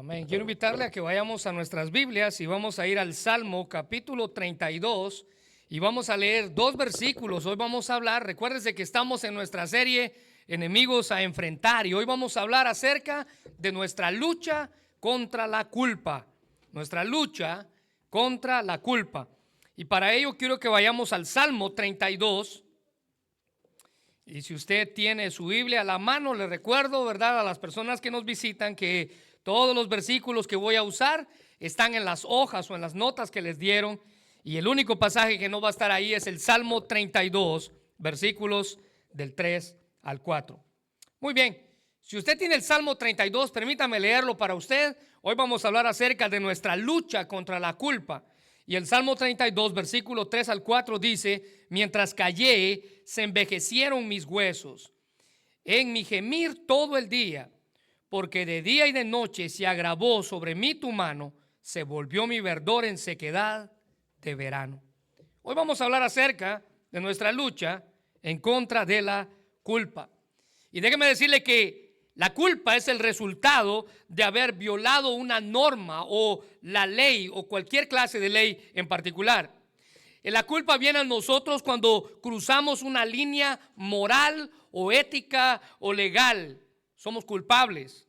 Amén. Quiero invitarle a que vayamos a nuestras Biblias y vamos a ir al Salmo capítulo 32 y vamos a leer dos versículos. Hoy vamos a hablar, recuérdese que estamos en nuestra serie Enemigos a enfrentar y hoy vamos a hablar acerca de nuestra lucha contra la culpa. Nuestra lucha contra la culpa. Y para ello quiero que vayamos al Salmo 32. Y si usted tiene su Biblia a la mano, le recuerdo, ¿verdad?, a las personas que nos visitan que todos los versículos que voy a usar están en las hojas o en las notas que les dieron. Y el único pasaje que no va a estar ahí es el Salmo 32, versículos del 3 al 4. Muy bien, si usted tiene el Salmo 32, permítame leerlo para usted. Hoy vamos a hablar acerca de nuestra lucha contra la culpa. Y el Salmo 32, versículo 3 al 4 dice: mientras callé, se envejecieron mis huesos en mi gemir todo el día, porque de día y de noche se agravó sobre mí tu mano, se volvió mi verdor en sequedad de verano. Hoy vamos a hablar acerca de nuestra lucha en contra de la culpa. Y déjeme decirle que la culpa es el resultado de haber violado una norma o la ley o cualquier clase de ley en particular. La culpa viene a nosotros cuando cruzamos una línea moral o ética o legal. Somos culpables.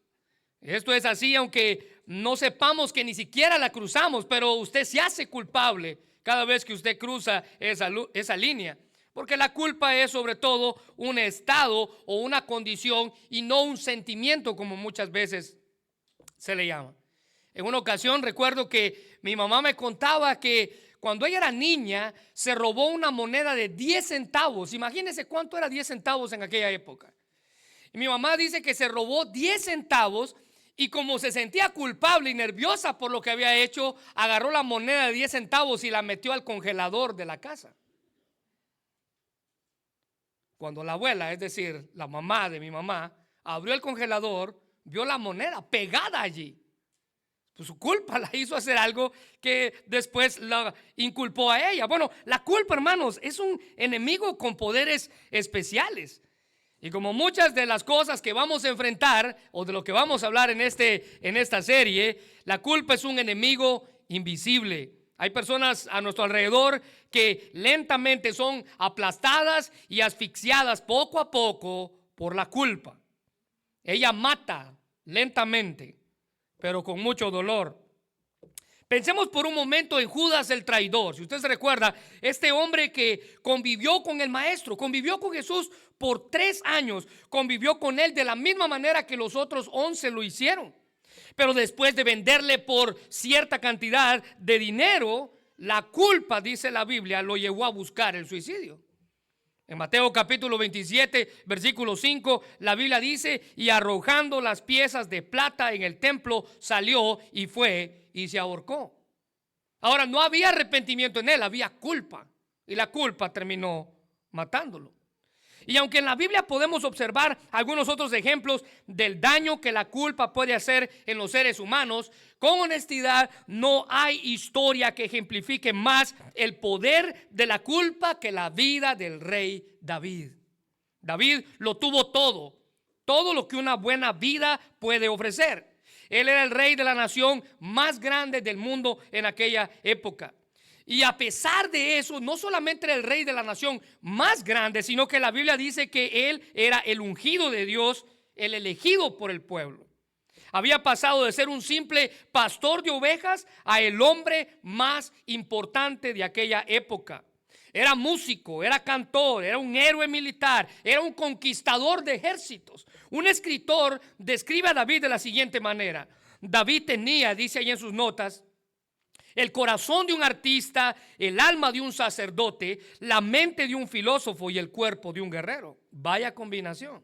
Esto es así aunque no sepamos que ni siquiera la cruzamos, pero usted se hace culpable cada vez que usted cruza esa línea. Porque la culpa es sobre todo un estado o una condición y no un sentimiento como muchas veces se le llama. En una ocasión recuerdo que mi mamá me contaba que cuando ella era niña se robó una moneda de 10 centavos. Imagínense cuánto era 10 centavos en aquella época. Y mi mamá dice que se robó 10 centavos y como se sentía culpable y nerviosa por lo que había hecho, agarró la moneda de 10 centavos y la metió al congelador de la casa. Cuando la abuela, es decir, la mamá de mi mamá, abrió el congelador, vio la moneda pegada allí. Pues su culpa la hizo hacer algo que después la inculpó a ella. Bueno, la culpa, hermanos, es un enemigo con poderes especiales. Y como muchas de las cosas que vamos a enfrentar o de lo que vamos a hablar en esta serie, la culpa es un enemigo invisible. Hay personas a nuestro alrededor que lentamente son aplastadas y asfixiadas poco a poco por la culpa. Ella mata lentamente, pero con mucho dolor. Pensemos por un momento en Judas el traidor. Si usted se recuerda, este hombre que convivió con el maestro, convivió con Jesús por 3 años, convivió con él de la misma manera que los otros 11 lo hicieron. Pero después de venderle por cierta cantidad de dinero, la culpa, dice la Biblia, lo llevó a buscar el suicidio. En Mateo capítulo 27, versículo 5, la Biblia dice: y arrojando las piezas de plata en el templo, salió y fue y se ahorcó. Ahora, no había arrepentimiento en él, había culpa. Y la culpa terminó matándolo. Y aunque en la Biblia podemos observar algunos otros ejemplos del daño que la culpa puede hacer en los seres humanos, con honestidad no hay historia que ejemplifique más el poder de la culpa que la vida del rey David. David lo tuvo todo lo que una buena vida puede ofrecer. Él era el rey de la nación más grande del mundo en aquella época. Y a pesar de eso, no solamente era el rey de la nación más grande, sino que la Biblia dice que él era el ungido de Dios, el elegido por el pueblo. Había pasado de ser un simple pastor de ovejas a el hombre más importante de aquella época. Era músico, era cantor, era un héroe militar, era un conquistador de ejércitos. Un escritor describe a David de la siguiente manera: David tenía, dice ahí en sus notas, el corazón de un artista, el alma de un sacerdote, la mente de un filósofo y el cuerpo de un guerrero. Vaya combinación.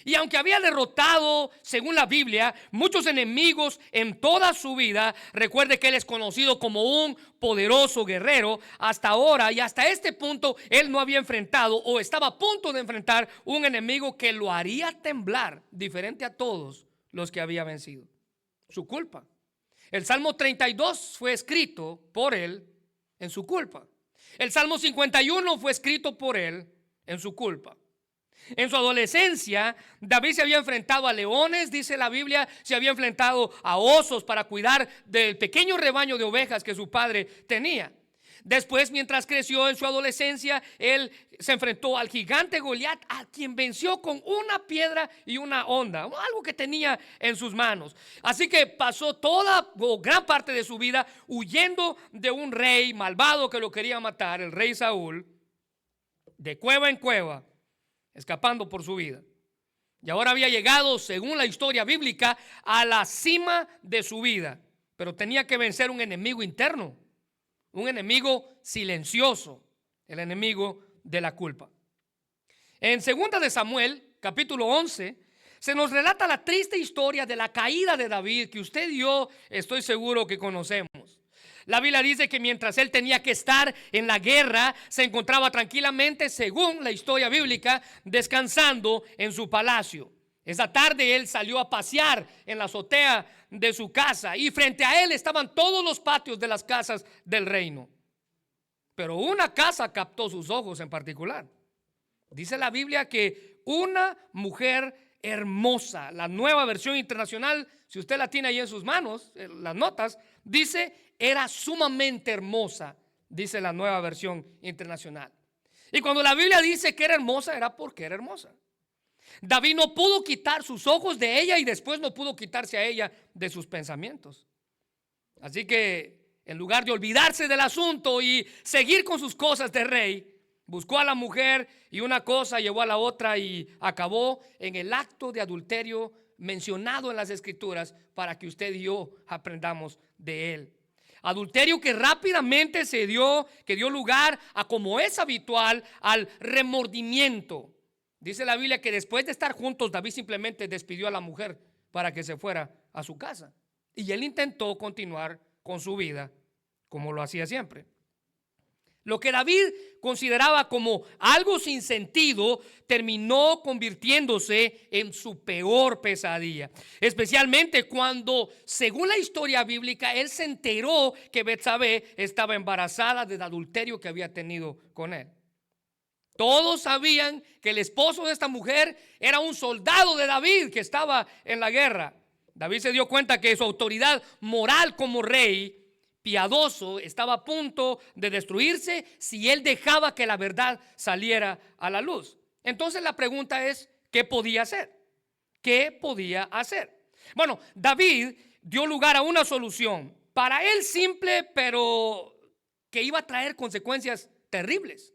Y aunque había derrotado, según la Biblia, muchos enemigos en toda su vida, recuerde que él es conocido como un poderoso guerrero. Hasta ahora y hasta este punto, él no había enfrentado o estaba a punto de enfrentar un enemigo que lo haría temblar, diferente a todos los que había vencido. Su culpa. El Salmo 32 fue escrito por él en su culpa. El Salmo 51 fue escrito por él en su culpa. En su adolescencia, David se había enfrentado a leones, dice la Biblia, se había enfrentado a osos para cuidar del pequeño rebaño de ovejas que su padre tenía. Después, mientras creció en su adolescencia, él se enfrentó al gigante Goliat, a quien venció con una piedra y una honda, algo que tenía en sus manos. Así que pasó toda o gran parte de su vida huyendo de un rey malvado que lo quería matar, el rey Saúl, de cueva en cueva, escapando por su vida. Y ahora había llegado, según la historia bíblica, a la cima de su vida. Pero tenía que vencer un enemigo interno, un enemigo silencioso, el enemigo de la culpa. En 2 de Samuel, capítulo 11, se nos relata la triste historia de la caída de David, que usted y yo estoy seguro que conocemos. La Biblia dice que mientras él tenía que estar en la guerra, se encontraba tranquilamente, según la historia bíblica, descansando en su palacio. Esa tarde él salió a pasear en la azotea de su casa y frente a él estaban todos los patios de las casas del reino. Pero una casa captó sus ojos en particular. Dice la Biblia que una mujer hermosa, la Nueva Versión Internacional, si usted la tiene ahí en sus manos, las notas, dice era sumamente hermosa, dice la Nueva Versión Internacional. Y cuando la Biblia dice que era hermosa, era porque era hermosa. David no pudo quitar sus ojos de ella y después no pudo quitarse a ella de sus pensamientos. Así que en lugar de olvidarse del asunto y seguir con sus cosas de rey, buscó a la mujer y una cosa llevó a la otra y acabó en el acto de adulterio mencionado en las Escrituras para que usted y yo aprendamos de él. Adulterio que rápidamente que dio lugar a, como es habitual, al remordimiento. Dice la Biblia que después de estar juntos, David simplemente despidió a la mujer para que se fuera a su casa. Y él intentó continuar con su vida como lo hacía siempre. Lo que David consideraba como algo sin sentido terminó convirtiéndose en su peor pesadilla. Especialmente cuando, según la historia bíblica, él se enteró que Betsabé estaba embarazada del adulterio que había tenido con él. Todos sabían que el esposo de esta mujer era un soldado de David que estaba en la guerra. David se dio cuenta que su autoridad moral como rey piadoso estaba a punto de destruirse si él dejaba que la verdad saliera a la luz. Entonces la pregunta es, ¿qué podía hacer? ¿Qué podía hacer? Bueno, David dio lugar a una solución, para él simple, pero que iba a traer consecuencias terribles.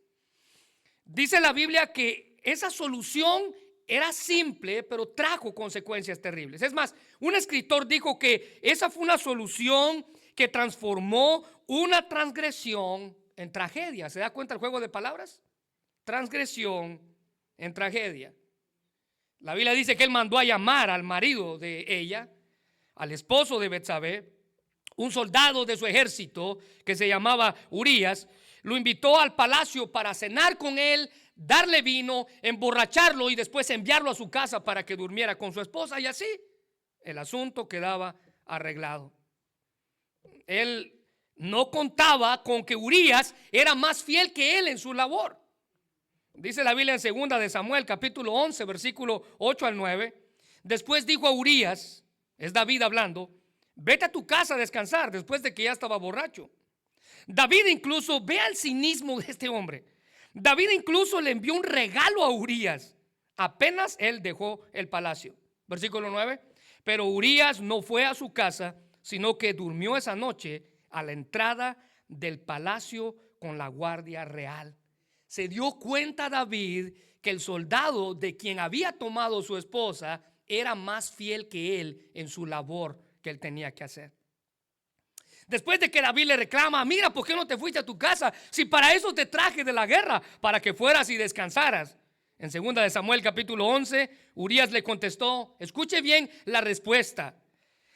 Dice la Biblia que esa solución era simple, pero trajo consecuencias terribles. Es más, un escritor dijo que esa fue una solución que transformó una transgresión en tragedia. ¿Se da cuenta el juego de palabras? Transgresión en tragedia. La Biblia dice que él mandó a llamar al marido de ella, al esposo de Betsabé, un soldado de su ejército que se llamaba Urías. Lo invitó al palacio para cenar con él, darle vino, emborracharlo y después enviarlo a su casa para que durmiera con su esposa, y así el asunto quedaba arreglado. Él no contaba con que Urías era más fiel que él en su labor. Dice la Biblia en 2 de Samuel capítulo 11 versículo 8 al 9. Después dijo a Urías, es David hablando, vete a tu casa a descansar, después de que ya estaba borracho. David incluso, vea el cinismo de este hombre. David incluso le envió un regalo a Urías apenas él dejó el palacio. Versículo 9. Pero Urías no fue a su casa, sino que durmió esa noche a la entrada del palacio con la guardia real. Se dio cuenta David que el soldado de quien había tomado su esposa era más fiel que él en su labor que él tenía que hacer. Después de que David le reclama, mira, ¿por qué no te fuiste a tu casa? Si para eso te traje de la guerra, para que fueras y descansaras. En 2 de Samuel capítulo 11, Urías le contestó, escuche bien la respuesta.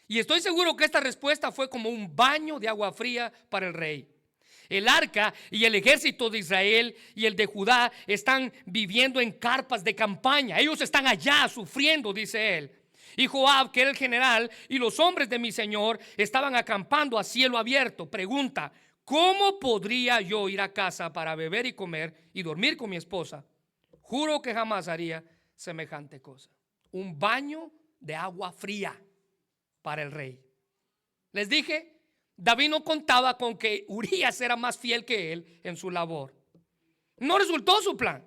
Y estoy seguro que esta respuesta fue como un baño de agua fría para el rey. El arca y el ejército de Israel y el de Judá están viviendo en carpas de campaña. Ellos están allá sufriendo, dice él. Y Joab, que era el general, y los hombres de mi señor estaban acampando a cielo abierto. Pregunta, ¿cómo podría yo ir a casa para beber y comer y dormir con mi esposa? Juro que jamás haría semejante cosa. Un baño de agua fría para el rey. Les dije, David no contaba con que Urías era más fiel que él en su labor. No resultó su plan.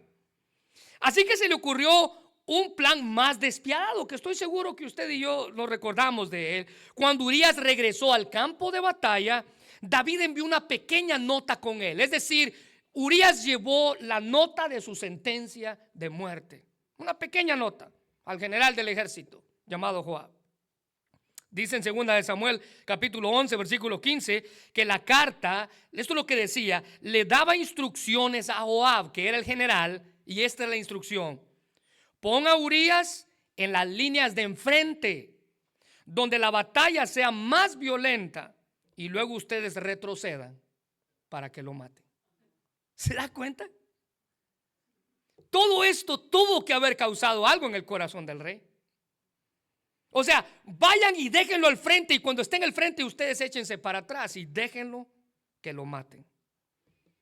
Así que se le ocurrió un plan más despiadado, que estoy seguro que usted y yo lo recordamos de él. Cuando Urías regresó al campo de batalla, David envió una pequeña nota con él. Es decir, Urías llevó la nota de su sentencia de muerte. Una pequeña nota al general del ejército llamado Joab. Dice en 2 de Samuel capítulo 11 versículo 15 que la carta, esto es lo que decía, le daba instrucciones a Joab, que era el general, y esta es la instrucción: ponga a Urías en las líneas de enfrente, donde la batalla sea más violenta, y luego ustedes retrocedan para que lo maten. ¿Se da cuenta? Todo esto tuvo que haber causado algo en el corazón del rey. O sea, vayan y déjenlo al frente, y cuando esté en el frente ustedes échense para atrás y déjenlo que lo maten.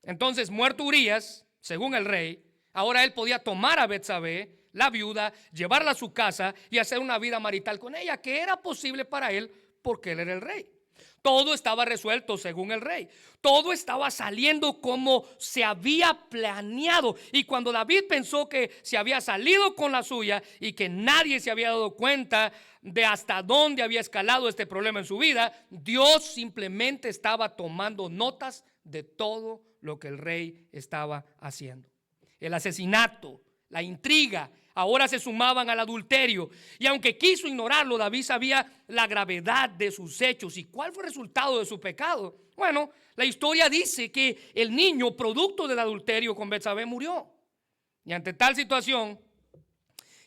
Entonces, muerto Urías, según el rey, ahora él podía tomar a Betsabé, la viuda, llevarla a su casa y hacer una vida marital con ella, que era posible para él porque él era el rey. Todo estaba resuelto según el rey. Todo estaba saliendo como se había planeado. Y cuando David pensó que se había salido con la suya y que nadie se había dado cuenta de hasta dónde había escalado este problema en su vida, Dios simplemente estaba tomando notas de todo lo que el rey estaba haciendo. El asesinato, la intriga, ahora se sumaban al adulterio. Y aunque quiso ignorarlo, David sabía la gravedad de sus hechos. ¿Y cuál fue el resultado de su pecado? Bueno, la historia dice que el niño, producto del adulterio con Betsabé, murió. Y ante tal situación,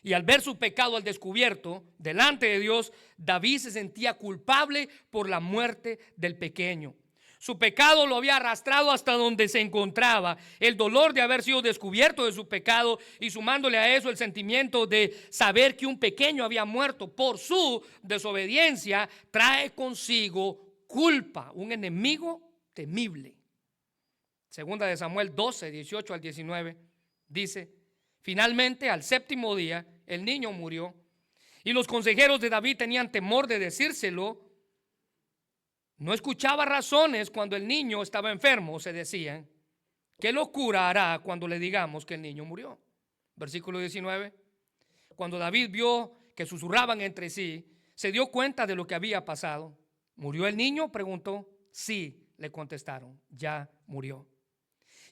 y al ver su pecado al descubierto delante de Dios, David se sentía culpable por la muerte del pequeño. Su pecado lo había arrastrado hasta donde se encontraba. El dolor de haber sido descubierto de su pecado, y sumándole a eso el sentimiento de saber que un pequeño había muerto por su desobediencia, trae consigo culpa, un enemigo temible. 2 de Samuel 12, 18 al 19 dice: finalmente, al séptimo día, el niño murió, y los consejeros de David tenían temor de decírselo. No escuchaba razones cuando el niño estaba enfermo. Se decían: ¿qué locura hará cuando le digamos que el niño murió? Versículo 19. Cuando David vio que susurraban entre sí, se dio cuenta de lo que había pasado. ¿Murió el niño?, preguntó. Sí, le contestaron, ya murió.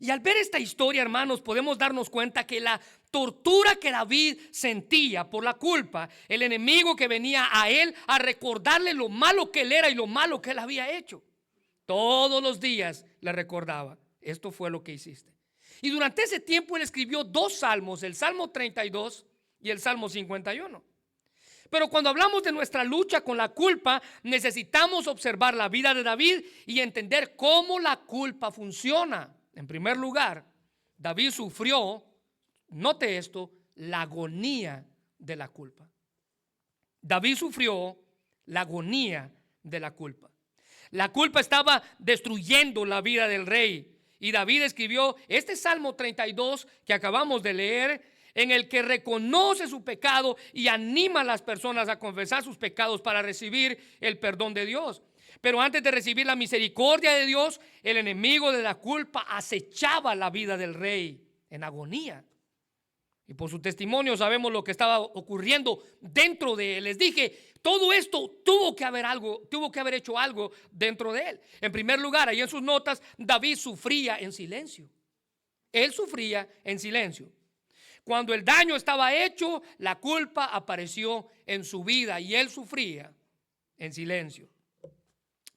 Y al ver esta historia, hermanos, podemos darnos cuenta que la tortura que David sentía por la culpa, el enemigo que venía a él a recordarle lo malo que él era y lo malo que él había hecho, todos los días le recordaba: esto fue lo que hiciste. Y durante ese tiempo él escribió 2 salmos, el Salmo 32 y el Salmo 51. Pero cuando hablamos de nuestra lucha con la culpa, necesitamos observar la vida de David y entender cómo la culpa funciona. En primer lugar, David sufrió, note esto, la agonía de la culpa. David sufrió la agonía de la culpa. La culpa estaba destruyendo la vida del rey. Y David escribió este Salmo 32 que acabamos de leer, en el que reconoce su pecado y anima a las personas a confesar sus pecados para recibir el perdón de Dios. Pero antes de recibir la misericordia de Dios, el enemigo de la culpa acechaba la vida del rey en agonía. Y por su testimonio sabemos lo que estaba ocurriendo dentro de él. Les dije, todo esto tuvo que haber hecho algo dentro de él. En primer lugar, ahí en sus notas, David sufría en silencio. Él sufría en silencio. Cuando el daño estaba hecho, la culpa apareció en su vida y él sufría en silencio.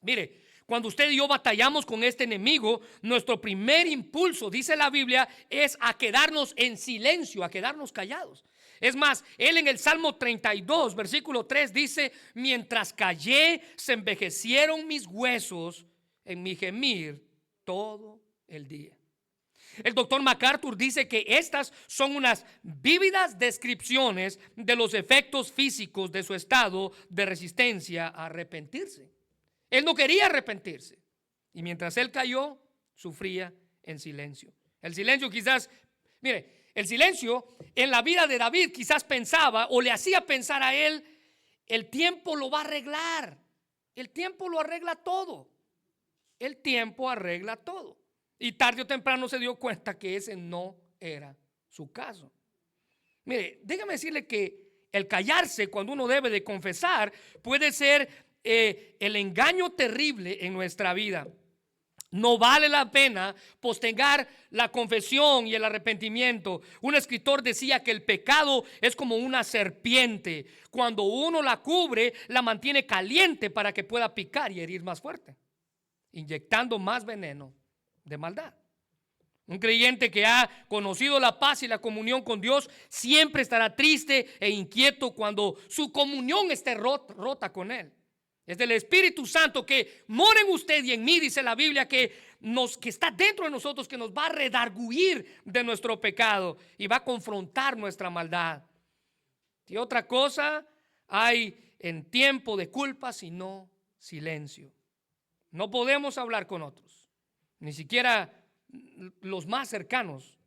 Mire, cuando usted y yo batallamos con este enemigo, nuestro primer impulso, dice la Biblia, es a quedarnos en silencio, a quedarnos callados. Es más, él en el Salmo 32, versículo 3 dice: mientras callé, se envejecieron mis huesos en mi gemir todo el día. El doctor MacArthur dice que estas son unas vívidas descripciones de los efectos físicos de su estado de resistencia a arrepentirse. Él no quería arrepentirse, y mientras él cayó, sufría en silencio. El silencio quizás, mire, El silencio en la vida de David quizás pensaba o le hacía pensar a él, el tiempo lo va a arreglar. El tiempo lo arregla todo. El tiempo arregla todo. Y tarde o temprano se dio cuenta que ese no era su caso. Mire, déjame decirle que el callarse cuando uno debe de confesar puede ser el engaño terrible en nuestra vida. No vale la pena postergar la confesión y el arrepentimiento. Un escritor decía que el pecado es como una serpiente. Cuando uno la cubre, la mantiene caliente para que pueda picar y herir más fuerte, inyectando más veneno de maldad. Un creyente que ha conocido la paz y la comunión con Dios siempre estará triste e inquieto cuando su comunión esté rota con Él. Es del Espíritu Santo que mora en usted y en mí, dice la Biblia, que está dentro de nosotros, que nos va a redarguir de nuestro pecado y va a confrontar nuestra maldad. Y otra cosa hay en tiempo de culpa, sino silencio. No podemos hablar con otros, ni siquiera los más cercanos.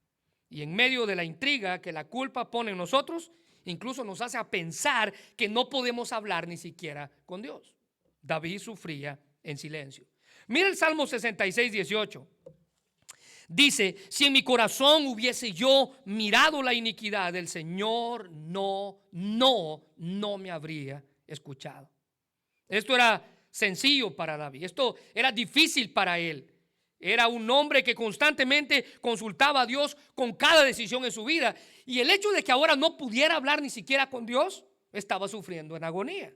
Y en medio de la intriga que la culpa pone en nosotros, incluso nos hace a pensar que no podemos hablar ni siquiera con Dios. David sufría en silencio. Mira el Salmo 66, 18. Dice: si en mi corazón hubiese yo mirado la iniquidad, el Señor no me habría escuchado. Esto era sencillo para David. Esto era difícil para él. Era un hombre que constantemente consultaba a Dios con cada decisión en su vida. Y el hecho de que ahora no pudiera hablar ni siquiera con Dios, estaba sufriendo en agonía.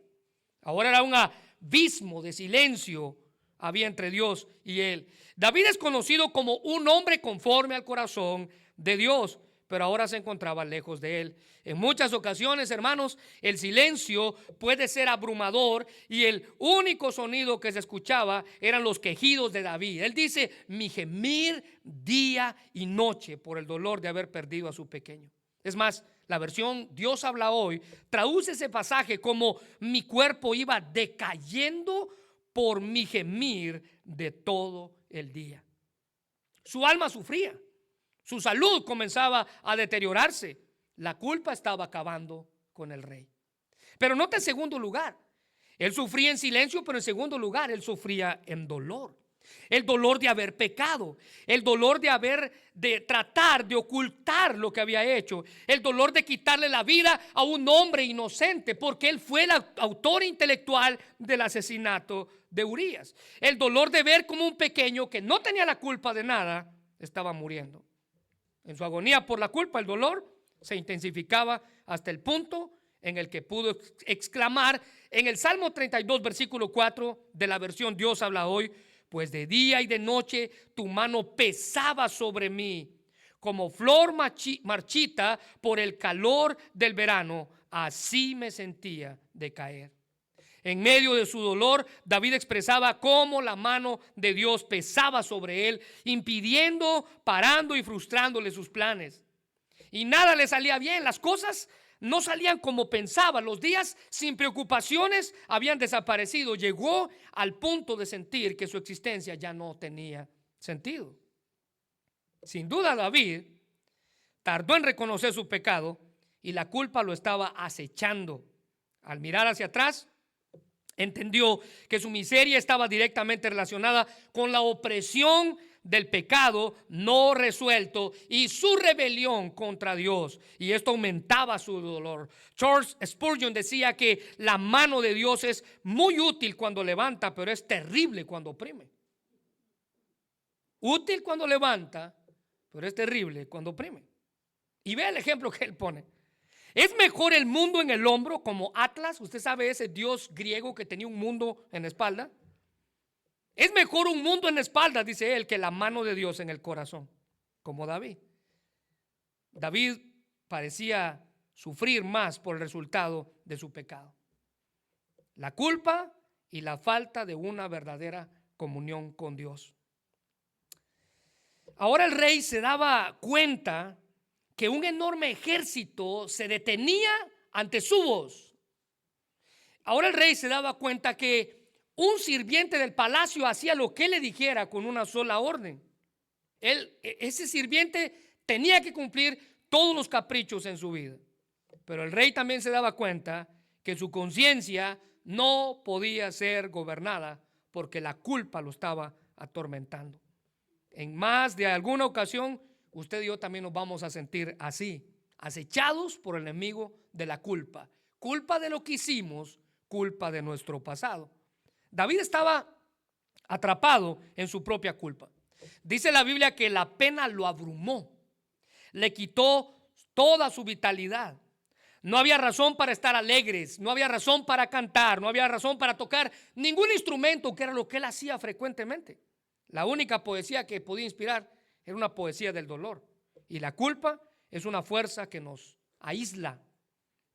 Ahora era un abismo de silencio había entre Dios y él. David es conocido como un hombre conforme al corazón de Dios, pero ahora se encontraba lejos de él. En muchas ocasiones, hermanos, el silencio puede ser abrumador y el único sonido que se escuchaba eran los quejidos de David. Él dice: mi gemir día y noche por el dolor de haber perdido a su pequeño. Es más, la versión Dios habla hoy traduce ese pasaje como: mi cuerpo iba decayendo por mi gemir de todo el día. Su alma sufría, su salud comenzaba a deteriorarse. La culpa estaba acabando con el rey. Pero nota en segundo lugar, él sufría en silencio, pero en segundo lugar él sufría en dolor. El dolor de haber pecado, el dolor de tratar de ocultar lo que había hecho, el dolor de quitarle la vida a un hombre inocente, porque él fue el autor intelectual del asesinato de Urías. El dolor de ver como un pequeño que no tenía la culpa de nada estaba muriendo. En su agonía por la culpa, el dolor se intensificaba hasta el punto en el que pudo exclamar en el Salmo 32, versículo 4 de la versión Dios habla hoy: pues de día y de noche tu mano pesaba sobre mí, como flor marchita por el calor del verano, así me sentía decaer. En medio de su dolor, David expresaba cómo la mano de Dios pesaba sobre él, impidiendo, parando y frustrándole sus planes. Y nada le salía bien, las cosas no salían como pensaba. Los días sin preocupaciones habían desaparecido. Llegó al punto de sentir que su existencia ya no tenía sentido. Sin duda, David tardó en reconocer su pecado y la culpa lo estaba acechando. Al mirar hacia atrás, entendió que su miseria estaba directamente relacionada con la opresión del pecado no resuelto y su rebelión contra Dios, y esto aumentaba su dolor. Charles Spurgeon decía que la mano de Dios es muy útil cuando levanta, pero es terrible cuando oprime. Útil cuando levanta, pero es terrible cuando oprime. Y vea el ejemplo que él pone. ¿Es mejor el mundo en el hombro, como Atlas? Usted sabe, ese dios griego que tenía un mundo en la espalda. Es mejor un mundo en la espalda, dice él, que la mano de Dios en el corazón, como David. David parecía sufrir más por el resultado de su pecado: la culpa y la falta de una verdadera comunión con Dios. Ahora el rey se daba cuenta que un enorme ejército se detenía ante su voz. Ahora el rey se daba cuenta que un sirviente del palacio hacía lo que él le dijera con una sola orden. Ese sirviente tenía que cumplir todos los caprichos en su vida. Pero el rey también se daba cuenta que su conciencia no podía ser gobernada porque la culpa lo estaba atormentando. En más de alguna ocasión, usted y yo también nos vamos a sentir así, acechados por el enemigo de la culpa. Culpa de lo que hicimos, culpa de nuestro pasado. David estaba atrapado en su propia culpa. Dice la Biblia que la pena lo abrumó, le quitó toda su vitalidad. No había razón para estar alegres, no había razón para cantar, no había razón para tocar ningún instrumento, que era lo que él hacía frecuentemente. La única poesía que podía inspirar era una poesía del dolor. Y la culpa es una fuerza que nos aísla.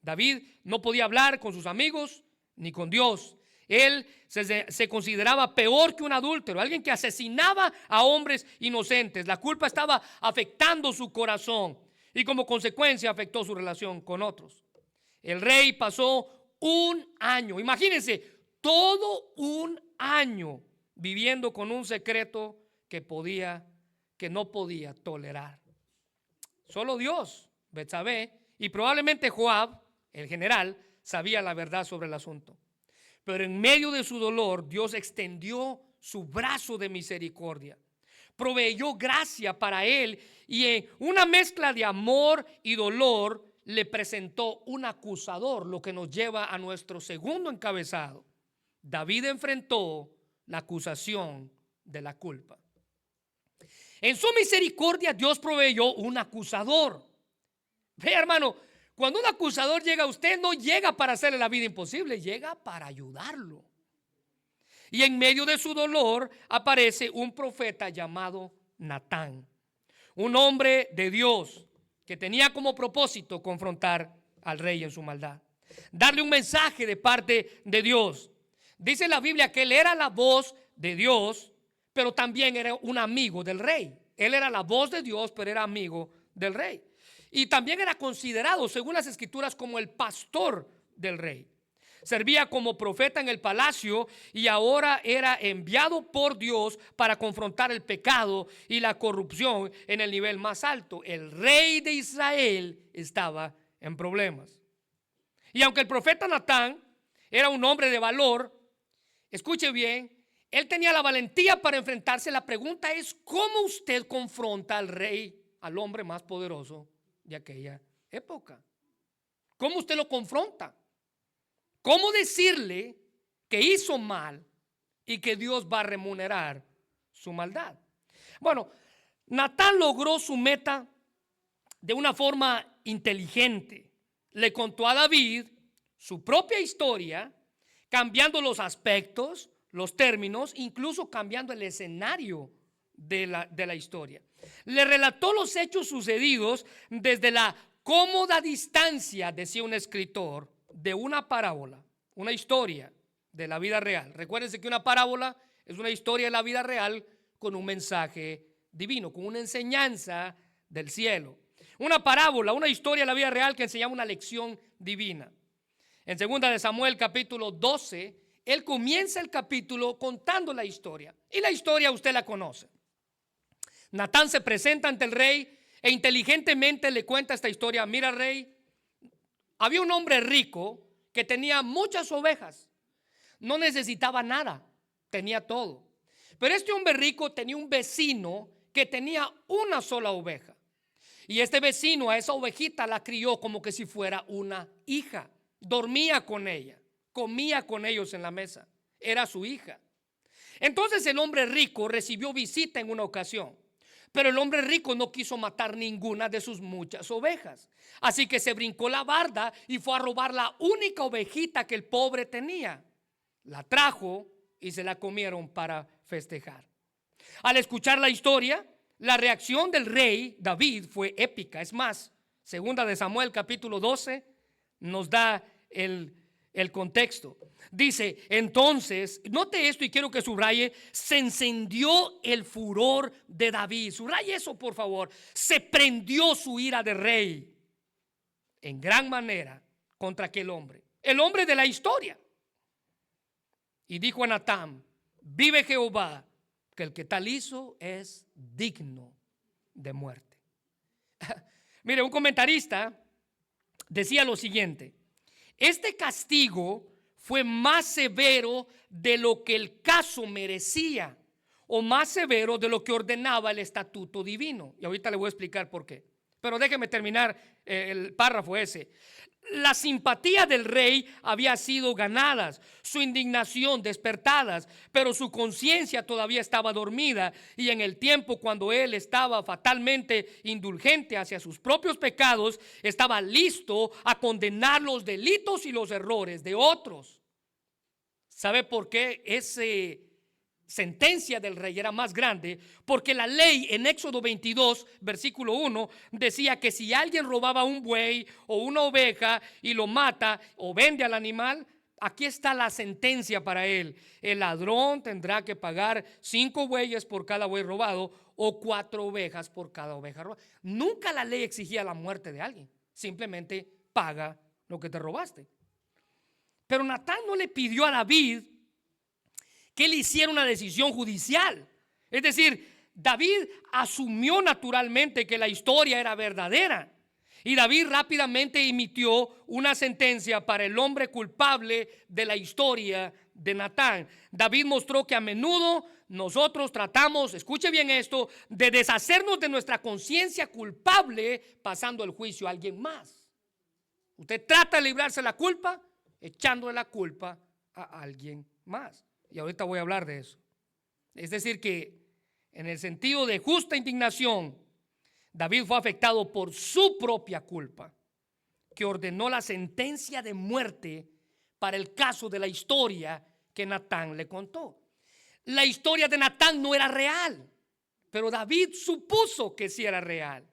David no podía hablar con sus amigos ni con Dios. Él se consideraba peor que un adúltero, alguien que asesinaba a hombres inocentes. La culpa estaba afectando su corazón y como consecuencia afectó su relación con otros. El rey pasó un año, imagínense, todo un año viviendo con un secreto que no podía tolerar. Solo Dios, Betsabé y probablemente Joab, el general, sabía la verdad sobre el asunto. Pero en medio de su dolor, Dios extendió su brazo de misericordia, proveyó gracia para él y en una mezcla de amor y dolor le presentó un acusador, lo que nos lleva a nuestro segundo encabezado. David enfrentó la acusación de la culpa. En su misericordia Dios proveyó un acusador. Ve, hermano, cuando un acusador llega a usted, no llega para hacerle la vida imposible, llega para ayudarlo. Y en medio de su dolor aparece un profeta llamado Natán, un hombre de Dios que tenía como propósito confrontar al rey en su maldad, darle un mensaje de parte de Dios. Dice la Biblia que él era la voz de Dios, pero también era un amigo del rey. Él era la voz de Dios, pero era amigo del rey. Y también era considerado, según las escrituras, como el pastor del rey. Servía como profeta en el palacio y ahora era enviado por Dios para confrontar el pecado y la corrupción en el nivel más alto. El rey de Israel estaba en problemas. Y aunque el profeta Natán era un hombre de valor, escuche bien, él tenía la valentía para enfrentarse. La pregunta es: ¿cómo usted confronta al rey, al hombre más poderoso de aquella época? ¿Cómo usted lo confronta? ¿Cómo decirle que hizo mal y que Dios va a remunerar su maldad? Bueno, Natán logró su meta de una forma inteligente. Le contó a David su propia historia, cambiando los aspectos, los términos, incluso cambiando el escenario de la historia. Le relató los hechos sucedidos desde la cómoda distancia, decía un escritor, de una parábola, una historia de la vida real. Recuérdense que una parábola es una historia de la vida real con un mensaje divino, con una enseñanza del cielo. Una parábola, una historia de la vida real que enseñaba una lección divina. En 2 de Samuel capítulo 12, él comienza el capítulo contando la historia. Y la historia usted la conoce. Natán se presenta ante el rey e inteligentemente le cuenta esta historia. Mira, rey, había un hombre rico que tenía muchas ovejas. No necesitaba nada, tenía todo. Pero este hombre rico tenía un vecino que tenía una sola oveja. Y este vecino a esa ovejita la crió como que si fuera una hija. Dormía con ella, comía con ellos en la mesa. Era su hija. Entonces el hombre rico recibió visita en una ocasión. Pero el hombre rico no quiso matar ninguna de sus muchas ovejas. Así que se brincó la barda y fue a robar la única ovejita que el pobre tenía. La trajo y se la comieron para festejar. Al escuchar la historia, la reacción del rey David fue épica. Es más, 2 de Samuel capítulo 12 nos da el contexto. Dice, entonces, note esto y quiero que subraye: se encendió el furor de David. Subraye eso, por favor. Se prendió su ira de rey en gran manera contra aquel hombre, el hombre de la historia. Y dijo a Natán: vive Jehová, que el que tal hizo es digno de muerte. Mire, un comentarista decía lo siguiente: este castigo fue más severo de lo que el caso merecía, o más severo de lo que ordenaba el estatuto divino. Y ahorita le voy a explicar por qué. Pero déjeme terminar el párrafo ese. La simpatía del rey había sido ganadas, su indignación despertadas, pero su conciencia todavía estaba dormida, y en el tiempo cuando él estaba fatalmente indulgente hacia sus propios pecados, estaba listo a condenar los delitos y los errores de otros. ¿Sabe por qué ese sentencia del rey era más grande? Porque la ley en Éxodo 22 versículo 1 decía que si alguien robaba un buey o una oveja y lo mata o vende al animal, aquí está la sentencia para él: el ladrón tendrá que pagar 5 bueyes por cada buey robado o 4 ovejas por cada oveja robada. Nunca la ley exigía la muerte de alguien, simplemente paga lo que te robaste. Pero Natán no le pidió a David que él hiciera una decisión judicial. Es decir, David asumió naturalmente que la historia era verdadera, y David rápidamente emitió una sentencia para el hombre culpable de la historia de Natán. David mostró que a menudo nosotros tratamos, escuche bien esto, de deshacernos de nuestra conciencia culpable pasando el juicio a alguien más. Usted trata de librarse de la culpa echándole la culpa a alguien más. Y ahorita voy a hablar de eso. Es decir, que en el sentido de justa indignación, David fue afectado por su propia culpa, que ordenó la sentencia de muerte para el caso de la historia que Natán le contó. La historia de Natán no era real, pero David supuso que sí era real.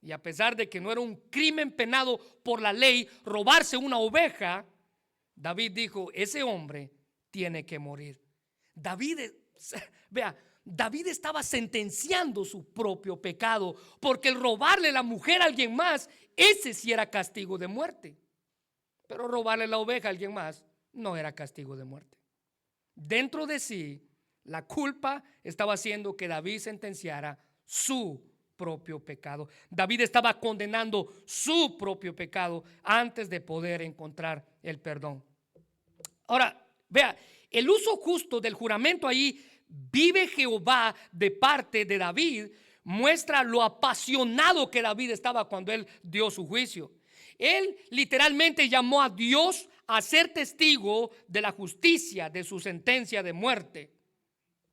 Y a pesar de que no era un crimen penado por la ley robarse una oveja, David dijo: ese hombre tiene que morir. David estaba sentenciando su propio pecado, porque el robarle la mujer a alguien más, ese sí era castigo de muerte. Pero robarle la oveja a alguien más no era castigo de muerte. Dentro de sí, la culpa estaba haciendo que David sentenciara su propio pecado. David estaba condenando su propio pecado antes de poder encontrar el perdón. Ahora, vea, el uso justo del juramento ahí: vive Jehová, de parte de David, muestra lo apasionado que David estaba cuando él dio su juicio. Él literalmente llamó a Dios a ser testigo de la justicia de su sentencia de muerte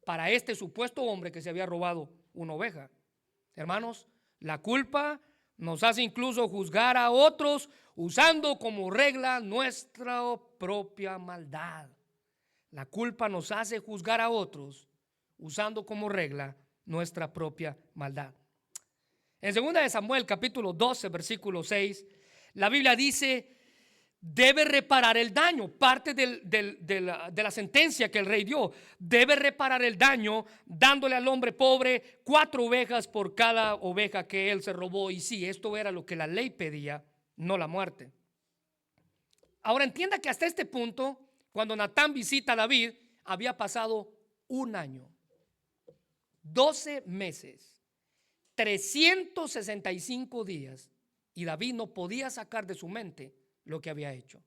para este supuesto hombre que se había robado una oveja. Hermanos, la culpa nos hace incluso juzgar a otros usando como regla nuestra propia maldad. La culpa nos hace juzgar a otros usando como regla nuestra propia maldad. En 2 de Samuel capítulo 12 versículo 6, la Biblia dice: debe reparar el daño. Parte de la sentencia que el rey dio: debe reparar el daño dándole al hombre pobre 4 ovejas por cada oveja que él se robó. Y sí, esto era lo que la ley pedía, no la muerte. Ahora entienda que hasta este punto, cuando Natán visita a David, había pasado un año, 12 meses, 365 días, y David no podía sacar de su mente lo que había hecho.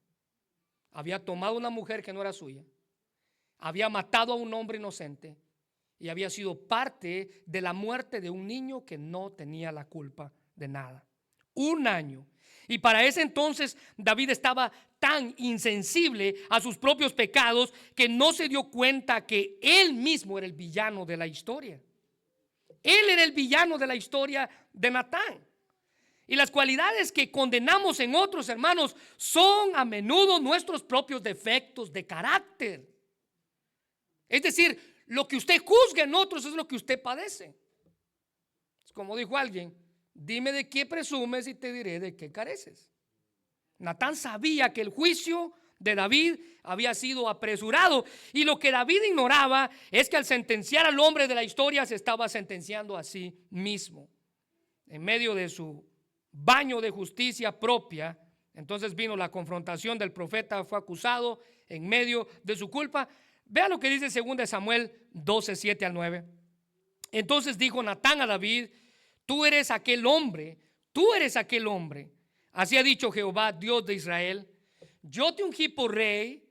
Había tomado una mujer que no era suya, había matado a un hombre inocente y había sido parte de la muerte de un niño que no tenía la culpa de nada. Un año. Y para ese entonces David estaba tan insensible a sus propios pecados que no se dio cuenta que él mismo era el villano de la historia. Él era el villano de la historia de Natán. Y las cualidades que condenamos en otros, hermanos, son a menudo nuestros propios defectos de carácter. Es decir, lo que usted juzga en otros es lo que usted padece. Es como dijo alguien: dime de qué presumes y te diré de qué careces. Natán sabía que el juicio de David había sido apresurado, y lo que David ignoraba es que al sentenciar al hombre de la historia se estaba sentenciando a sí mismo. En medio de su baño de justicia propia, entonces vino la confrontación del profeta, fue acusado en medio de su culpa. Vea lo que dice 2 Samuel 12, 7 al 9. Entonces dijo Natán a David: tú eres aquel hombre, tú eres aquel hombre. Así ha dicho Jehová, Dios de Israel. Yo te ungí por rey,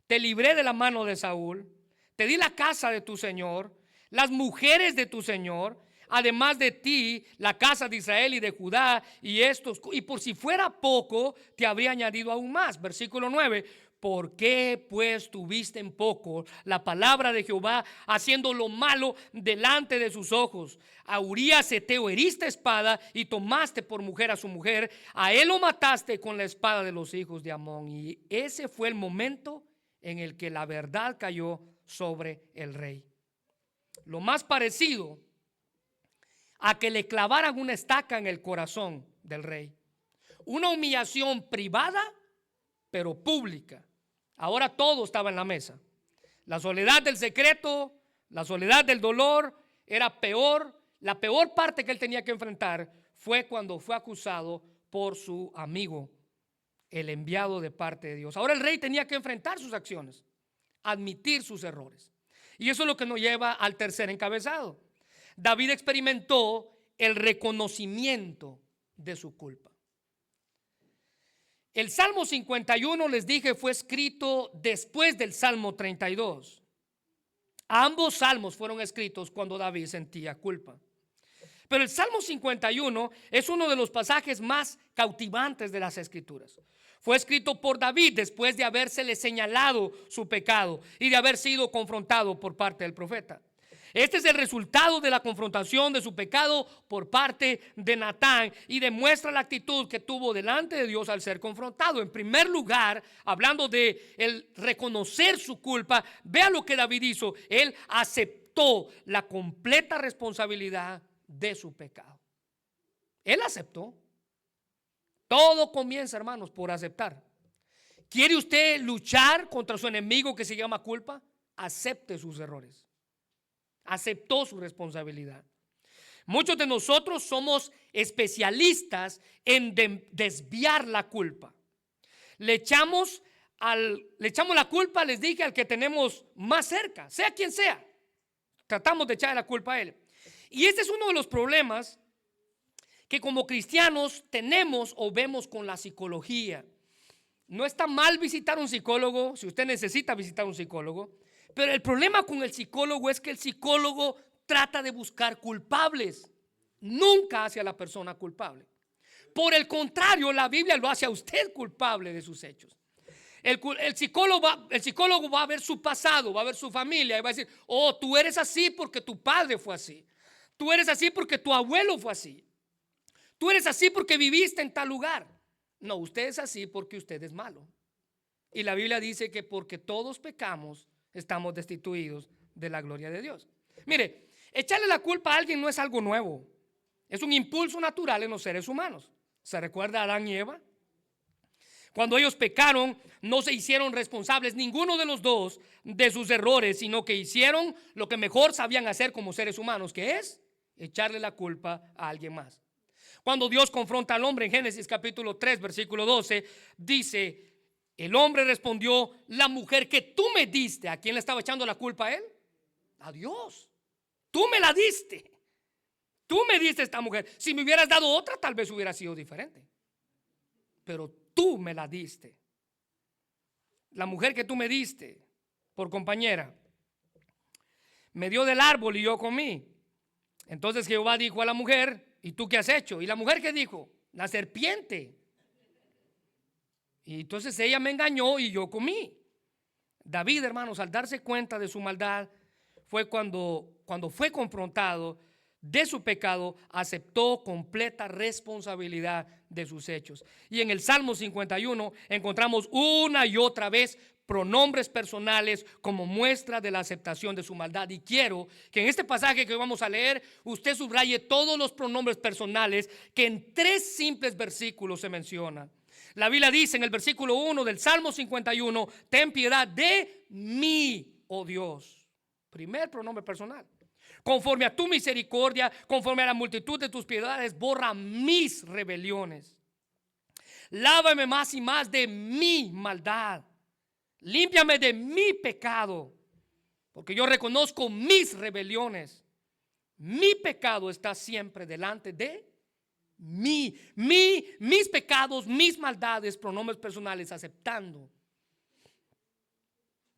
te libré de la mano de Saúl, te di la casa de tu señor, las mujeres de tu señor, además de ti, la casa de Israel y de Judá, y por si fuera poco, te habría añadido aún más. Versículo 9. ¿Por qué pues tuviste en poco la palabra de Jehová, haciendo lo malo delante de sus ojos? A Urías Eteo heriste espada y tomaste por mujer a su mujer. A él lo mataste con la espada de los hijos de Amón. Y ese fue el momento en el que la verdad cayó sobre el rey. Lo más parecido a que le clavaran una estaca en el corazón del rey. Una humillación privada, pero pública. Ahora todo estaba en la mesa. La soledad del secreto, la soledad del dolor era peor. La peor parte que él tenía que enfrentar fue cuando fue acusado por su amigo, el enviado de parte de Dios. Ahora el rey tenía que enfrentar sus acciones, admitir sus errores. Y eso es lo que nos lleva al tercer encabezado. David experimentó el reconocimiento de su culpa. El Salmo 51, les dije, fue escrito después del Salmo 32. Ambos salmos fueron escritos cuando David sentía culpa. Pero el Salmo 51 es uno de los pasajes más cautivantes de las Escrituras. Fue escrito por David después de habérsele señalado su pecado y de haber sido confrontado por parte del profeta. Este es el resultado de la confrontación de su pecado por parte de Natán y demuestra la actitud que tuvo delante de Dios al ser confrontado. En primer lugar, hablando de el reconocer su culpa, vea lo que David hizo. Él aceptó la completa responsabilidad de su pecado. Él aceptó. Todo comienza, hermanos, por aceptar. ¿Quiere usted luchar contra su enemigo que se llama culpa? Acepte sus errores. Aceptó su responsabilidad. Muchos de nosotros somos especialistas en desviar la culpa. Le echamos la culpa, les dije, al que tenemos más cerca, sea quien sea. Tratamos de echarle la culpa a él. Y este es uno de los problemas que como cristianos tenemos o vemos con la psicología. No está mal visitar un psicólogo si usted necesita visitar un psicólogo. Pero el problema con el psicólogo es que el psicólogo trata de buscar culpables, nunca hace a la persona culpable. Por el contrario, la Biblia lo hace a usted culpable de sus hechos. El psicólogo va a ver su pasado, va a ver su familia y va a decir, oh, tú eres así porque tu padre fue así. Tú eres así porque tu abuelo fue así. Tú eres así porque viviste en tal lugar. No, usted es así porque usted es malo. Y la Biblia dice que porque todos pecamos, estamos destituidos de la gloria de Dios. Mire, echarle la culpa a alguien no es algo nuevo. Es un impulso natural en los seres humanos. ¿Se recuerda a Adán y Eva? Cuando ellos pecaron, no se hicieron responsables ninguno de los dos de sus errores, sino que hicieron lo que mejor sabían hacer como seres humanos, que es echarle la culpa a alguien más. Cuando Dios confronta al hombre en Génesis capítulo 3, versículo 12, dice: el hombre respondió, la mujer que tú me diste. ¿A quién le estaba echando la culpa a él? A Dios. Tú me la diste. Tú me diste esta mujer. Si me hubieras dado otra, tal vez hubiera sido diferente. Pero tú me la diste. La mujer que tú me diste por compañera me dio del árbol y yo comí. Entonces Jehová dijo a la mujer, ¿y tú qué has hecho? Y la mujer, ¿qué dijo? La serpiente. Y entonces ella me engañó y yo comí. David, hermanos, al darse cuenta de su maldad, fue cuando fue confrontado de su pecado, aceptó completa responsabilidad de sus hechos. Y en el Salmo 51 encontramos una y otra vez pronombres personales como muestra de la aceptación de su maldad. Y quiero que en este pasaje que vamos a leer, usted subraye todos los pronombres personales que en 3 simples versículos se mencionan. La Biblia dice en el versículo 1 del Salmo 51, ten piedad de mí, oh Dios. Primer pronombre personal. Conforme a tu misericordia, conforme a la multitud de tus piedades, borra mis rebeliones. Lávame más y más de mi maldad. Límpiame de mi pecado, porque yo reconozco mis rebeliones. Mi pecado está siempre delante de mis pecados, mis maldades, pronombres personales, aceptando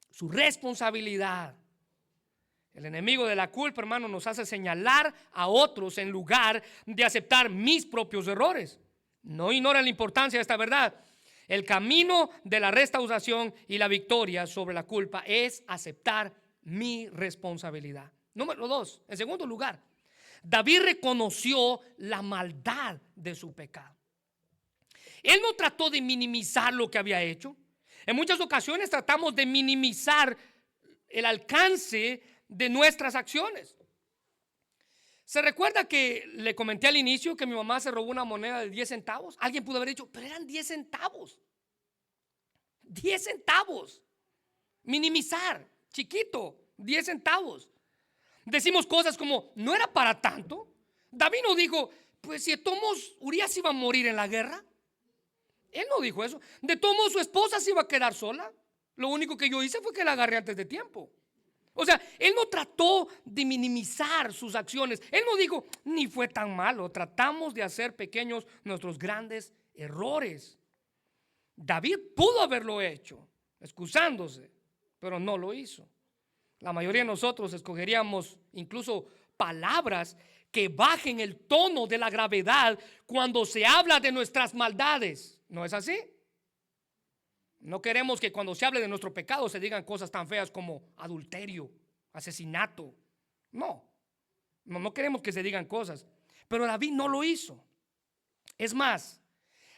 su responsabilidad. El enemigo de la culpa, hermano, nos hace señalar a otros en lugar de aceptar mis propios errores. No ignora la importancia de esta verdad. El camino de la restauración y la victoria sobre la culpa es aceptar mi responsabilidad. Número 2, en segundo lugar, David reconoció la maldad de su pecado. Él no trató de minimizar lo que había hecho. En muchas ocasiones tratamos de minimizar el alcance de nuestras acciones. ¿Se recuerda que le comenté al inicio que mi mamá se robó una moneda de 10 centavos? Alguien pudo haber dicho, pero eran 10 centavos. 10 centavos. Minimizar, chiquito, 10 centavos. Decimos cosas como, no era para tanto. David no dijo, pues si de todos modos Urías iba a morir en la guerra. Él no dijo eso. De todos modos su esposa se iba a quedar sola. Lo único que yo hice fue que la agarré antes de tiempo. O sea, él no trató de minimizar sus acciones. Él no dijo, ni fue tan malo. Tratamos de hacer pequeños nuestros grandes errores. David pudo haberlo hecho, excusándose, pero no lo hizo. La mayoría de nosotros escogeríamos incluso palabras que bajen el tono de la gravedad cuando se habla de nuestras maldades. ¿No es así? No queremos que cuando se hable de nuestro pecado se digan cosas tan feas como adulterio, asesinato. No queremos que se digan cosas. Pero David no lo hizo. Es más,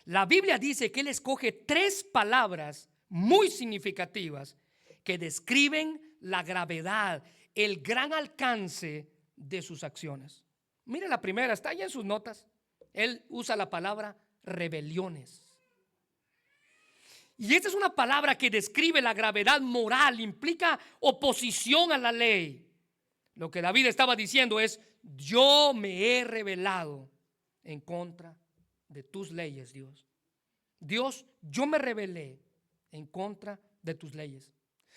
la Biblia dice que él escoge 3 palabras muy significativas que describen la gravedad, el gran alcance de sus acciones. Mire la primera, está ahí en sus notas. Él usa la palabra rebeliones. Y esta es una palabra que describe la gravedad moral, implica oposición a la ley. Lo que David estaba diciendo es, yo me he rebelado en contra de tus leyes, Dios. Dios, yo me rebelé en contra de tus leyes.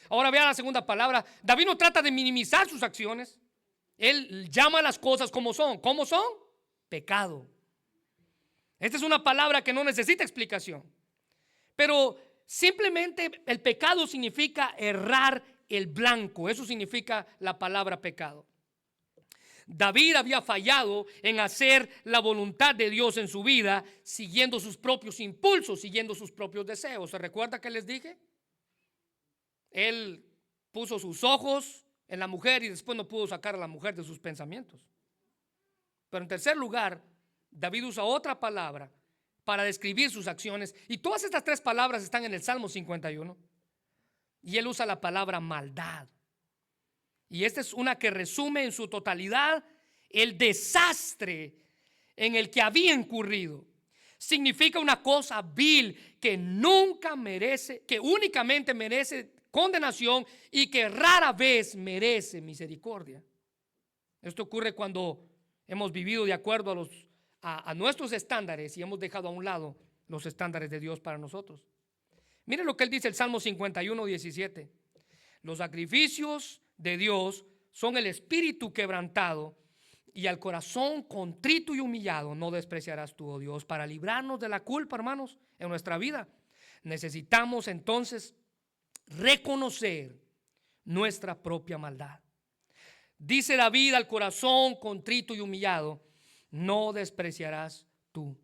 Ahora vea la segunda palabra. David no trata de minimizar sus acciones. Él llama las cosas como son. ¿Cómo son? Pecado. Esta es una palabra que no necesita explicación. Pero simplemente el pecado significa errar el blanco. Eso significa la palabra pecado. David había fallado en hacer la voluntad de Dios en su vida, siguiendo sus propios impulsos, siguiendo sus propios deseos. ¿Se recuerda que les dije? Él puso sus ojos en la mujer y después no pudo sacar a la mujer de sus pensamientos. Pero en tercer lugar, David usa otra palabra para describir sus acciones, y todas estas 3 palabras están en el Salmo 51, y él usa la palabra maldad. Y esta es una que resume en su totalidad el desastre en el que había incurrido. Significa una cosa vil que nunca merece, que únicamente merece condenación y que rara vez merece misericordia. Esto ocurre cuando hemos vivido de acuerdo a nuestros estándares y hemos dejado a un lado los estándares de Dios para nosotros. Miren lo que él dice, el Salmo 51, 17. Los sacrificios de Dios son el espíritu quebrantado, y al corazón contrito y humillado no despreciarás tú, oh Dios. Para librarnos de la culpa, hermanos, en nuestra vida, necesitamos entonces reconocer nuestra propia maldad. Dice David, al corazón contrito y humillado no despreciarás tú.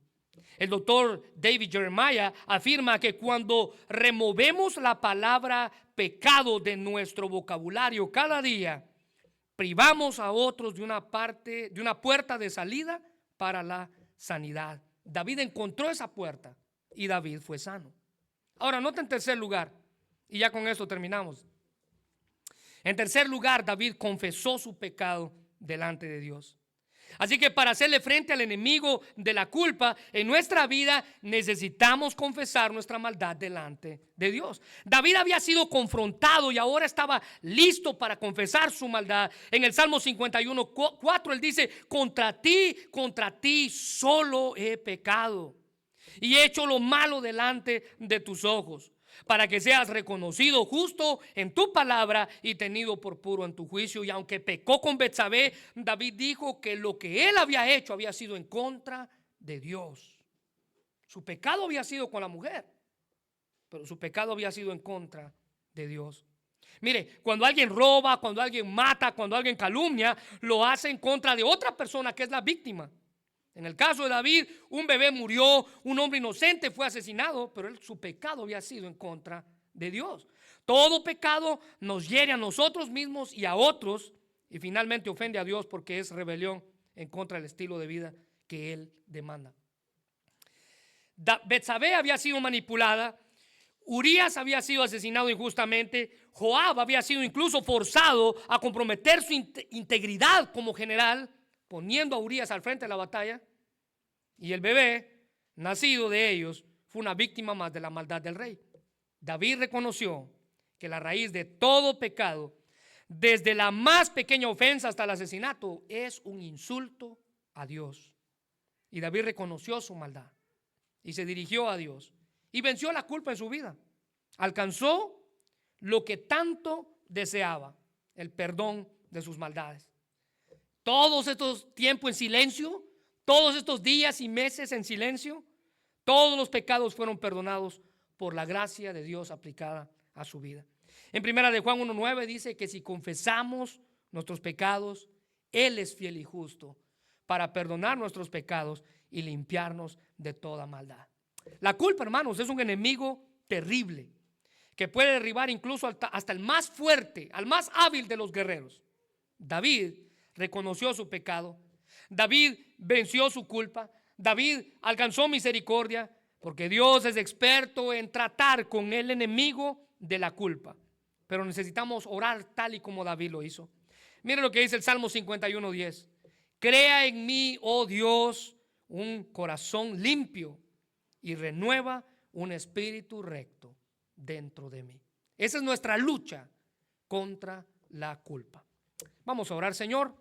El doctor David Jeremiah afirma que cuando removemos la palabra pecado de nuestro vocabulario cada día, privamos a otros de una puerta de salida para la sanidad. David encontró esa puerta y David fue sano. Ahora, nota en tercer lugar, y ya con esto terminamos. En tercer lugar, David confesó su pecado delante de Dios. Así que para hacerle frente al enemigo de la culpa en nuestra vida, necesitamos confesar nuestra maldad delante de Dios. David había sido confrontado y ahora estaba listo para confesar su maldad. En el Salmo 51, 4, él dice, contra ti solo he pecado y he hecho lo malo delante de tus ojos, para que seas reconocido justo en tu palabra y tenido por puro en tu juicio. Y aunque pecó con Betsabé, David dijo que lo que él había hecho había sido en contra de Dios. Su pecado había sido con la mujer, pero su pecado había sido en contra de Dios. Mire, cuando alguien roba, cuando alguien mata, cuando alguien calumnia, lo hace en contra de otra persona que es la víctima. En el caso de David, un bebé murió, un hombre inocente fue asesinado, pero su pecado había sido en contra de Dios. Todo pecado nos hiere a nosotros mismos y a otros, y finalmente ofende a Dios porque es rebelión en contra del estilo de vida que Él demanda. Betsabé había sido manipulada, Urías había sido asesinado injustamente, Joab había sido incluso forzado a comprometer su integridad como general, poniendo a Urías al frente de la batalla, y el bebé nacido de ellos fue una víctima más de la maldad del rey. David reconoció que la raíz de todo pecado, desde la más pequeña ofensa hasta el asesinato, es un insulto a Dios. Y David reconoció su maldad y se dirigió a Dios y venció la culpa en su vida. Alcanzó lo que tanto deseaba, el perdón de sus maldades. Todos estos tiempos en silencio, todos estos días y meses en silencio, todos los pecados fueron perdonados por la gracia de Dios aplicada a su vida. En primera de Juan 1:9 dice que si confesamos nuestros pecados, Él es fiel y justo para perdonar nuestros pecados y limpiarnos de toda maldad. La culpa, hermanos, es un enemigo terrible que puede derribar incluso hasta el más fuerte, al más hábil de los guerreros. David reconoció su pecado, David venció su culpa, David alcanzó misericordia, porque Dios es experto en tratar con el enemigo de la culpa. Pero necesitamos orar tal y como David lo hizo. Mire lo que dice el Salmo 51:10. Crea en mí, oh Dios, un corazón limpio y renueva un espíritu recto dentro de mí. Esa es nuestra lucha contra la culpa. Vamos a orar. Señor,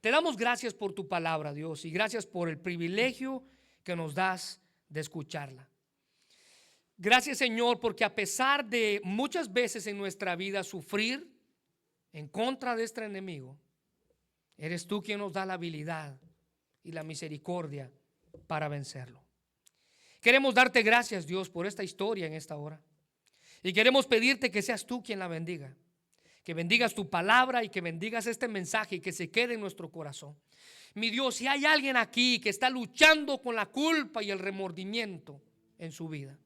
te damos gracias por tu palabra, Dios, y gracias por el privilegio que nos das de escucharla. Gracias, Señor, porque a pesar de muchas veces en nuestra vida sufrir en contra de este enemigo, eres tú quien nos da la habilidad y la misericordia para vencerlo. Queremos darte gracias, Dios, por esta historia en esta hora. Y queremos pedirte que seas tú quien la bendiga. Que bendigas tu palabra y que bendigas este mensaje y que se quede en nuestro corazón. Mi Dios, si hay alguien aquí que está luchando con la culpa y el remordimiento en su vida,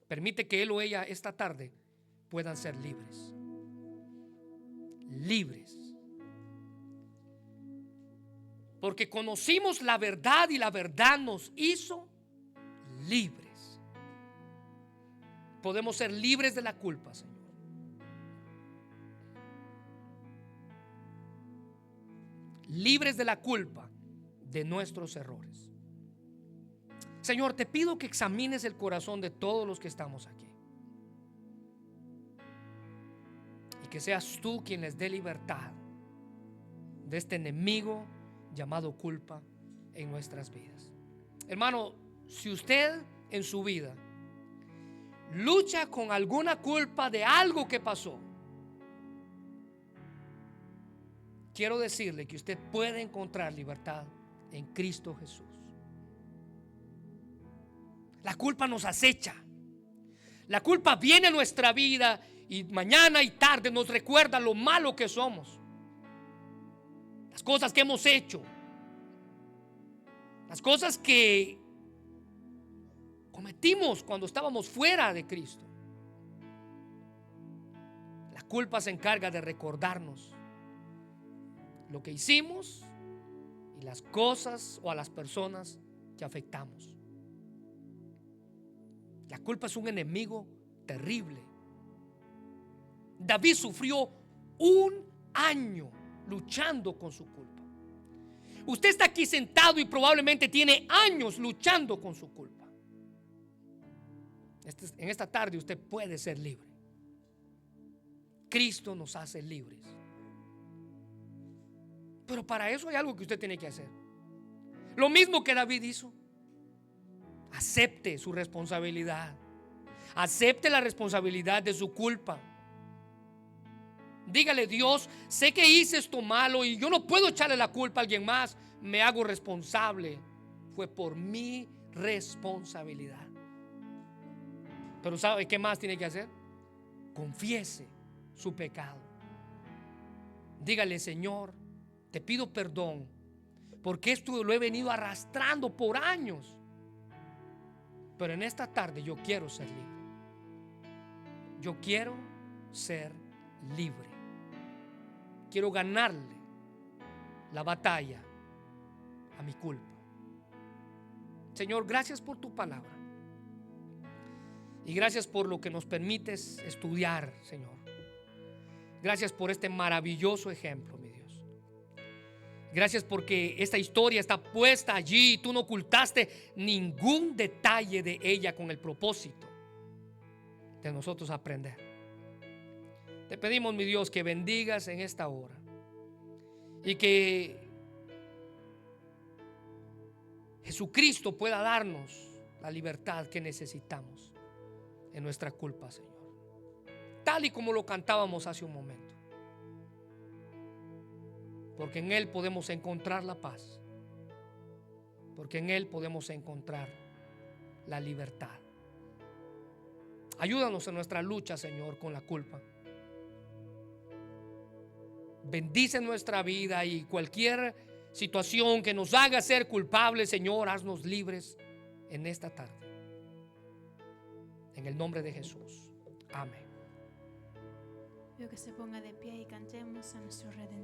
permite que él o ella esta tarde puedan ser libres. Libres. Porque conocimos la verdad y la verdad nos hizo libres. Podemos ser libres de la culpa, Señor. Libres de la culpa de nuestros errores. Señor, te pido que examines el corazón de todos los que estamos aquí. Y que seas tú quien les dé libertad de este enemigo llamado culpa en nuestras vidas. Hermano, si usted en su vida lucha con alguna culpa de algo que pasó, quiero decirle que usted puede encontrar libertad en Cristo Jesús. La culpa nos acecha. La culpa viene a nuestra vida y mañana y tarde nos recuerda lo malo que somos. Las cosas que hemos hecho. Las cosas que cometimos cuando estábamos fuera de Cristo. La culpa se encarga de recordarnos lo que hicimos y las cosas o a las personas que afectamos. La culpa es un enemigo terrible. David sufrió 1 año luchando con su culpa. Usted está aquí sentado y probablemente tiene años luchando con su culpa. En esta tarde usted puede ser libre. Cristo nos hace libres. Pero para eso hay algo que usted tiene que hacer. Lo mismo que David hizo. Acepte su responsabilidad. Acepte la responsabilidad de su culpa. Dígale: Dios, sé que hice esto malo y yo no puedo echarle la culpa a alguien más. Me hago responsable. Fue por mi responsabilidad. Pero ¿sabe qué más tiene que hacer? Confiese su pecado. Dígale: Señor, te pido perdón, porque esto lo he venido arrastrando por años. Pero en esta tarde yo quiero ser libre. Yo quiero ser libre. Quiero ganarle la batalla a mi culpa. Señor, gracias por tu palabra. Y gracias por lo que nos permites estudiar, Señor. Gracias por este maravilloso ejemplo, mi Dios. Gracias porque esta historia está puesta allí y tú no ocultaste ningún detalle de ella, con el propósito de nosotros aprender. Te pedimos, mi Dios, que bendigas en esta hora y que Jesucristo pueda darnos la libertad que necesitamos en nuestra culpa, Señor. Tal y como lo cantábamos hace un momento. Porque en Él podemos encontrar la paz. Porque en Él podemos encontrar la libertad. Ayúdanos en nuestra lucha, Señor, con la culpa. Bendice nuestra vida y cualquier situación que nos haga ser culpables, Señor, haznos libres en esta tarde. En el nombre de Jesús. Amén. Veo que se ponga de pie y cantemos a nuestro Redentor.